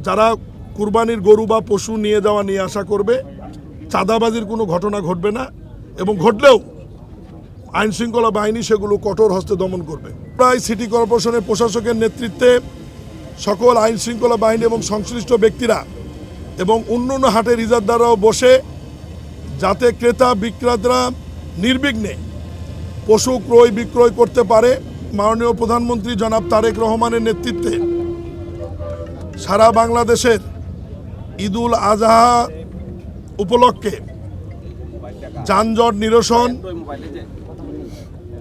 যারা কুরবানির গরু বা পশু নিয়ে যাওয়া নিয়ে আসা করবে, চাঁদাবাজির কোনো ঘটনা ঘটবে না, এবং ঘটলেও আইনশৃঙ্খলা বাহিনী সেগুলো কঠোর হস্তে দমন করবে। প্রায় সিটি কর্পোরেশনের প্রশাসকের নেতৃত্বে সকল আইনশৃঙ্খলা বাহিনী এবং সংশ্লিষ্ট ব্যক্তিরা এবং অন্যান্য হাটের ইজারদাররাও বসে যাতে ক্রেতা বিক্রেতারা নির্বিঘ্নে পশু ক্রয় বিক্রয় করতে পারে, মাননীয় প্রধানমন্ত্রী জনাব তারেক রহমানের নেতৃত্বে সারা বাংলাদেশের ঈদুল আজহা উপলক্ষে যানজট নিরসন,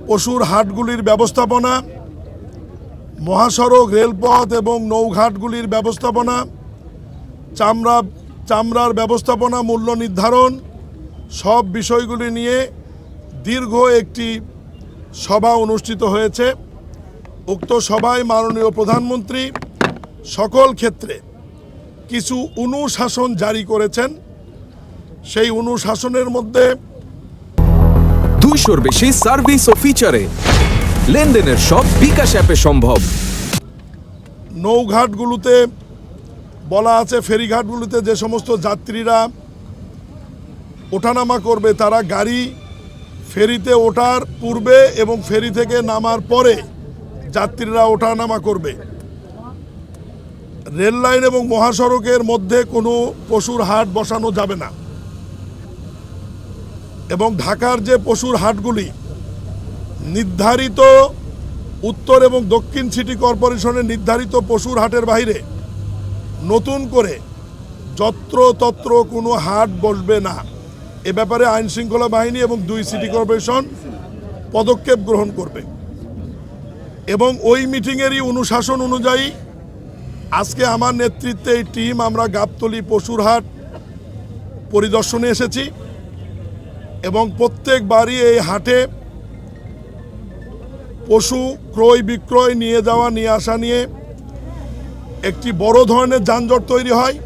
পশুর হাটগুলির ব্যবস্থাপনা, মহাসড়ক, রেলপথ এবং নৌঘাটগুলির ব্যবস্থাপনা, চামড়ার ব্যবস্থাপনা, মূল্য নির্ধারণ, সব বিষয়গুলি নিয়ে দীর্ঘ একটি সভা অনুষ্ঠিত হয়েছে। উক্ত সভায় মাননীয় প্রধানমন্ত্রী সকল ক্ষেত্রে কিছু অনুশাসন জারি করেছেন। সেই অনুশাসনের মধ্যে 200-র বেশি সার্ভিস ও ফিচারে লেনদেনের সব বিকাশ অ্যাপে সম্ভব। নৌঘাটগুলোতে বলা আছে, ফেরিঘাটগুলোতে যে সমস্ত যাত্রীরা ওঠানামা করবে তারা গাড়ি ফেরিতে ওঠার পূর্বে এবং ফেরি থেকে নামার পরে যাত্রীরা ওঠানামা করবে। রেল লাইন এবং মহাসড়কের মধ্যে কোনো পশুর হাট বসানো যাবে না, এবং ঢাকার যে পশুর হাটগুলি নির্ধারিত উত্তর এবং দক্ষিণ সিটি কর্পোরেশনের নির্ধারিত পশুর হাটের বাইরে নতুন করে যত্রতত্র কোনো হাট বসবে না। এ ব্যাপারে আইনশৃঙ্খলা বাহিনী এবং 2 সিটি কর্পোরেশন পদক্ষেপ গ্রহণ করবে। এবং ওই মিটিংয়েরই অনুশাসন অনুযায়ী আজকে আমার নেতৃত্বে এই টিম আমরা গাবতলী পশুর হাট পরিদর্শনে এসেছি, এবং প্রত্যেকবারই এই হাটে পশু ক্রয় বিক্রয় নিয়ে যাওয়া নিয়ে আসা নিয়ে একটি বড় ধরনের যানজট তৈরি হয়,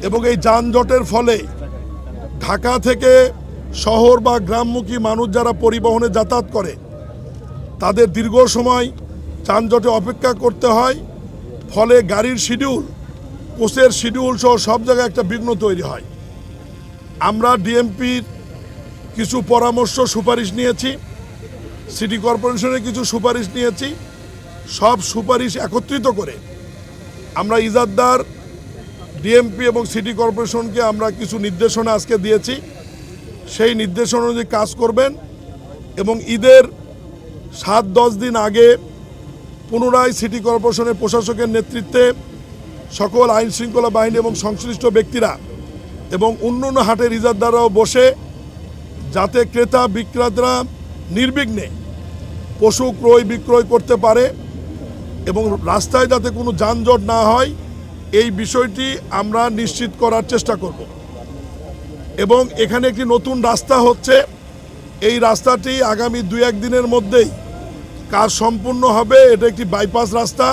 এবং এই যানজটের ফলে ঢাকা থেকে শহর বা গ্রামমুখী মানুষ যারা পরিবহনে যাতায়াত করে তাদের দীর্ঘ সময় যানজটে অপেক্ষা করতে হয়। ফলে গাড়ির শিডিউল, কোচের শিডিউল সহ সব জায়গায় একটা বিঘ্ন তৈরি হয়। আমরা ডিএমপির কিছু পরামর্শ সুপারিশ নিয়েছি, সিটি কর্পোরেশনের কিছু সুপারিশ নিয়েছি। সব সুপারিশ একত্রিত করে আমরা ইজারদার, ডিএমপি এবং সিটি কর্পোরেশনকে আমরা কিছু নির্দেশনা আজকে দিয়েছি। সেই নির্দেশনা অনুযায়ী কাজ করবেন, এবং ঈদের 7-10 দিন আগে পুনরায় সিটি কর্পোরেশনের প্রশাসকের নেতৃত্বে সকল আইনশৃঙ্খলা বাহিনী এবং সংশ্লিষ্ট ব্যক্তিরা এবং অন্যান্য হাটের ইজারদাররাও বসে যাতে ক্রেতা বিক্রেতারা নির্বিঘ্নে পশু ক্রয় বিক্রয় করতে পারে এবং রাস্তায় যাতে কোনো যানজট না হয়, এই বিষয়টি আমরা নিশ্চিত করার চেষ্টা করব। এবং এখানে একটি নতুন রাস্তা হচ্ছে, এই রাস্তাটি আগামী 2-1 দিনের মধ্যেই কাজ সম্পূর্ণ হবে। এটা একটি বাইপাস রাস্তা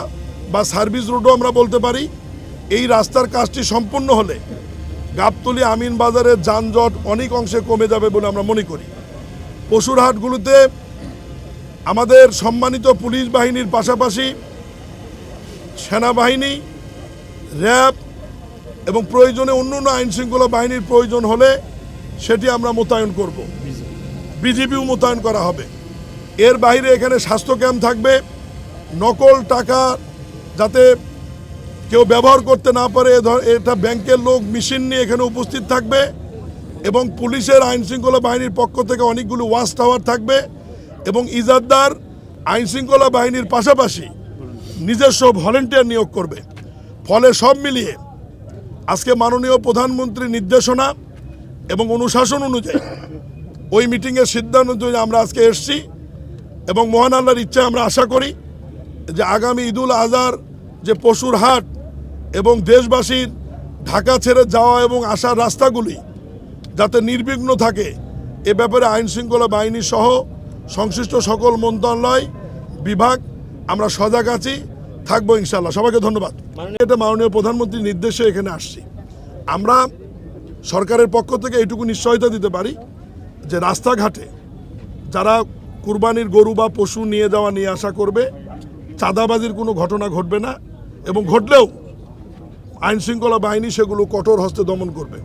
বা সার্ভিস রোডও আমরা বলতে পারি। এই রাস্তার কাজটি সম্পূর্ণ হলে গাবতলী আমিন বাজারের যানজট অনেক অংশে কমে যাবে বলে আমরা মনে করি। পশুর হাটগুলোতে আমাদের সম্মানিত পুলিশ বাহিনীর পাশাপাশি সেনাবাহিনী, র্যাব এবং প্রয়োজনে অন্যান্য আইনশৃঙ্খলা বাহিনীর প্রয়োজন হলে সেটি আমরা মোতায়েন করব। বিজিবিও মোতায়েন করা হবে। এর বাইরে এখানে স্বাস্থ্য ক্যাম্প থাকবে। নকল টাকা যাতে কেউ ব্যবহার করতে না পারে, এটা ব্যাংকের লোক মেশিন নিয়ে এখানে উপস্থিত থাকবে, এবং পুলিশের আইনশৃঙ্খলা বাহিনীর পক্ষ থেকে অনেকগুলো ওয়াচ টাওয়ার থাকবে, এবং ইজারদার আইনশৃঙ্খলা বাহিনীর পাশাপাশি নিজস্ব ভলেন্টিয়ার নিয়োগ করবে। ফলে সব মিলিয়ে আজকে মাননীয় প্রধানমন্ত্রীর নির্দেশনা এবং অনুশাসন অনুযায়ী ওই মিটিংয়ের সিদ্ধান্ত অনুযায়ী আমরা আজকে এসেছি, এবং মহান আল্লাহর ইচ্ছায় আমরা আশা করি যে আগামী ঈদুল আজহার যে পশুর হাট এবং দেশবাসীর ঢাকা ছেড়ে যাওয়া এবং আসার রাস্তাগুলি যাতে নির্বিঘ্ন থাকে, এ ব্যাপারে আইনশৃঙ্খলা বাহিনী সহ সংশ্লিষ্ট সকল মন্ত্রণালয় বিভাগ আমরা সজাগ আছি, থাকবো ইনশাল্লাহ। সবাইকে ধন্যবাদ। এটা মাননীয় প্রধানমন্ত্রীর নির্দেশে এখানে আসছি। আমরা সরকারের পক্ষ থেকে এইটুকু নিশ্চয়তা দিতে পারি যে রাস্তাঘাটে যারা কুরবানির গরু বা পশু নিয়ে যাওয়া নিয়ে আসা করবে, চাঁদাবাজির কোনো ঘটনা ঘটবে না, এবং ঘটলেও আইনশৃঙ্খলা বাহিনী সেগুলো কঠোর হস্তে দমন করবে।